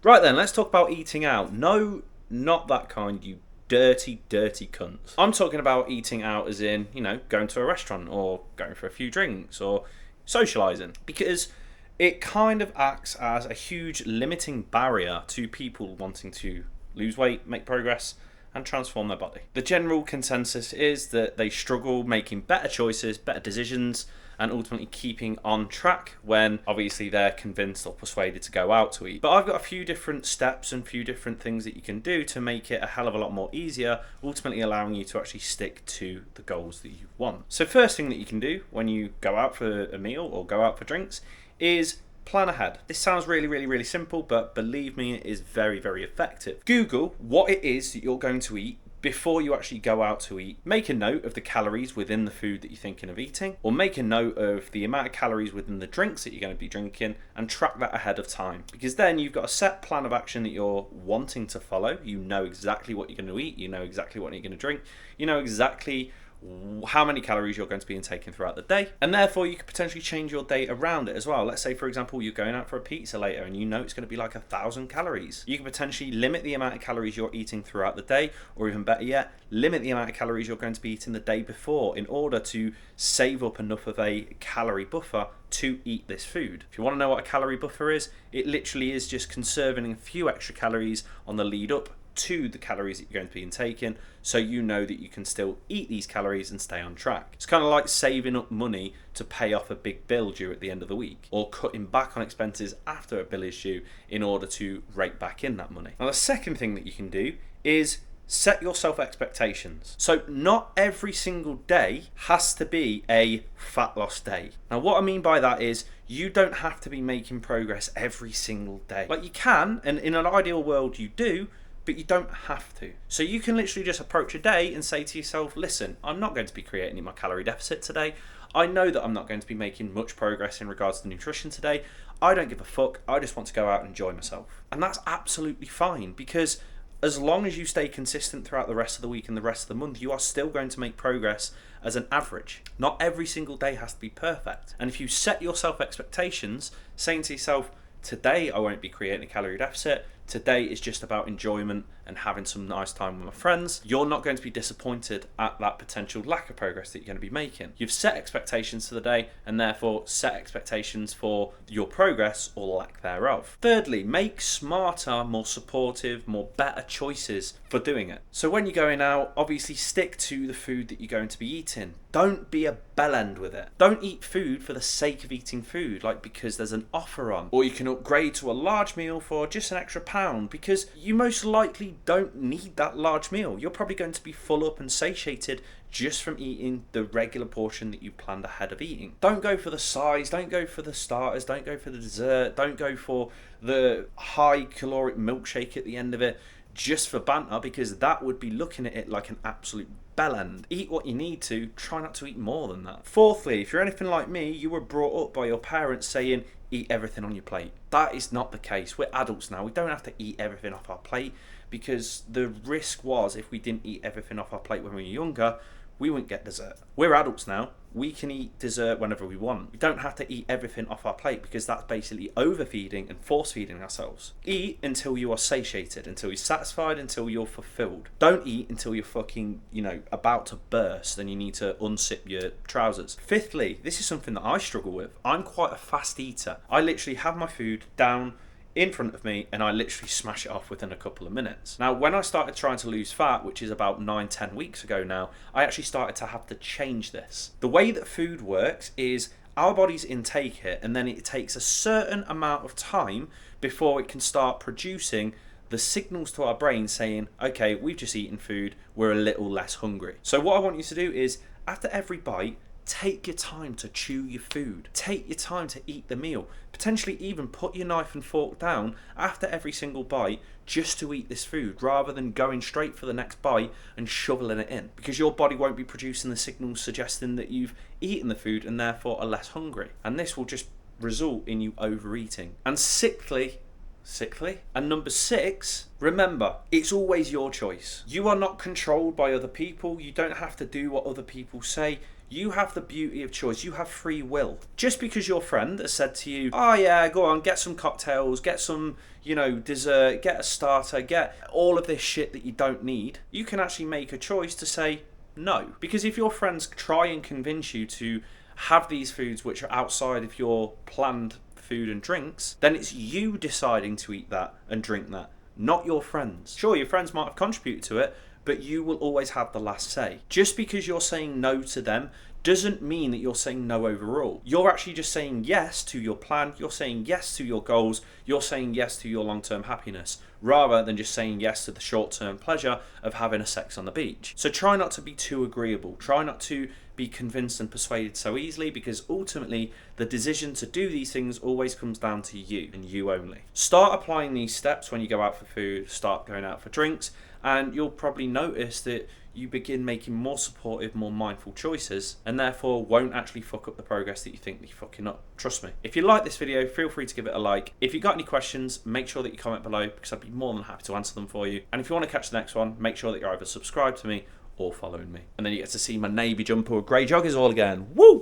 Right then, let's talk about eating out. No, not that kind, you dirty, dirty cunts. I'm talking about eating out as in, going to a restaurant or going for a few drinks or socialising. Because it kind of acts as a huge limiting barrier to people wanting to lose weight, make progress, and transform their body. The general consensus is that they struggle making better choices, better decisions, and ultimately keeping on track when obviously they're convinced or persuaded to go out to eat. But I've got a few different steps and a few different things that you can do to make it a hell of a lot more easier, ultimately allowing you to actually stick to the goals that you want. So first thing that you can do when you go out for a meal or go out for drinks is plan ahead. This sounds really, really, really simple, but believe me, it is very, very effective. Google what it is that you're going to eat before you actually go out to eat. Make a note of the calories within the food that you're thinking of eating, or make a note of the amount of calories within the drinks that you're going to be drinking, and track that ahead of time. Because then you've got a set plan of action that you're wanting to follow. You know exactly what you're going to eat, you know exactly what you're going to drink, you know exactly how many calories you're going to be intaking throughout the day, and therefore you could potentially change your day around it as well. Let's say, for example, you're going out for a pizza later and you know it's going to be like 1,000 calories. You can potentially limit the amount of calories you're eating throughout the day, or even better yet, limit the amount of calories you're going to be eating the day before in order to save up enough of a calorie buffer to eat this food. If you want to know what a calorie buffer is, it literally is just conserving a few extra calories on the lead up to the calories that you're going to be intaking, so you know that you can still eat these calories and stay on track. It's kind of like saving up money to pay off a big bill due at the end of the week, or cutting back on expenses after a bill is due in order to rake back in that money. Now, the second thing that you can do is set yourself expectations. So not every single day has to be a fat loss day. Now, what I mean by that is you don't have to be making progress every single day. Like, you can, and in an ideal world you do, but you don't have to. So you can literally just approach a day and say to yourself, listen, I'm not going to be creating my calorie deficit today. I know that I'm not going to be making much progress in regards to nutrition today. I don't give a fuck. I just want to go out and enjoy myself. And that's absolutely fine, because as long as you stay consistent throughout the rest of the week and the rest of the month, you are still going to make progress as an average. Not every single day has to be perfect. And if you set yourself expectations, saying to yourself, today I won't be creating a calorie deficit, today is just about enjoyment and having some nice time with my friends, you're not going to be disappointed at that potential lack of progress that you're going to be making. You've set expectations for the day, and therefore set expectations for your progress or lack thereof. Thirdly, make smarter, more supportive, more better choices for doing it. So when you're going out, obviously stick to the food that you're going to be eating. Don't be a bellend with it. Don't eat food for the sake of eating food, like because there's an offer on, or you can upgrade to a large meal for just an extra £1, because you most likely don't need that large meal. You're probably going to be full up and satiated just from eating the regular portion that you planned ahead of eating. Don't go for the size, don't go for the starters, don't go for the dessert, don't go for the high caloric milkshake at the end of it just for banter, because that would be looking at it like an absolute bellend. Eat what you need to, try not to eat more than that. Fourthly, if you're anything like me, you were brought up by your parents saying, eat everything on your plate. That is not the case. We're adults now. We don't have to eat everything off our plate, because the risk was, if we didn't eat everything off our plate when we were younger, we wouldn't get dessert. We're adults now. We can eat dessert whenever we want. We don't have to eat everything off our plate, because that's basically overfeeding and force feeding ourselves. Eat until you are satiated, until you're satisfied, until you're fulfilled. Don't eat until you're fucking, about to burst and you need to unzip your trousers. Fifthly, this is something that I struggle with. I'm quite a fast eater. I literally have my food down in front of me and I literally smash it off within a couple of minutes. Now, when I started trying to lose fat, which is about 9-10 weeks ago now, I actually started to have to change this. The way that food works is our bodies intake it, and then it takes a certain amount of time before it can start producing the signals to our brain saying, okay, we've just eaten food, we're a little less hungry. So what I want you to do is, after every bite, take your time to chew your food. Take your time to eat the meal. Potentially even put your knife and fork down after every single bite just to eat this food, rather than going straight for the next bite and shoveling it in, because your body won't be producing the signals suggesting that you've eaten the food and therefore are less hungry. And this will just result in you overeating. And sickly, and number 6, remember, it's always your choice. You are not controlled by other people. You don't have to do what other people say. You have the beauty of choice. You have free will. Just because your friend has said to you, oh yeah, go on, get some cocktails, get some, dessert, get a starter, get all of this shit that you don't need, you can actually make a choice to say no. Because if your friends try and convince you to have these foods which are outside of your planned food and drinks, then it's you deciding to eat that and drink that, not your friends. Sure, your friends might have contributed to it, but you will always have the last say. Just because you're saying no to them doesn't mean that you're saying no overall. You're actually just saying yes to your plan, you're saying yes to your goals, you're saying yes to your long-term happiness, rather than just saying yes to the short-term pleasure of having a sex on the beach. So try not to be too agreeable. Try not to be convinced and persuaded so easily, because ultimately the decision to do these things always comes down to you and you only. Start applying these steps when you go out for food, start going out for drinks, and you'll probably notice that you begin making more supportive, more mindful choices, and therefore won't actually fuck up the progress that you think that you're fucking up. Trust me. If you like this video, feel free to give it a like. If you've got any questions, make sure that you comment below, because I'd be more than happy to answer them for you. And if you want to catch the next one, make sure that you're either subscribed to me or following me. And then you get to see my navy jumper with grey joggers all again. Woo!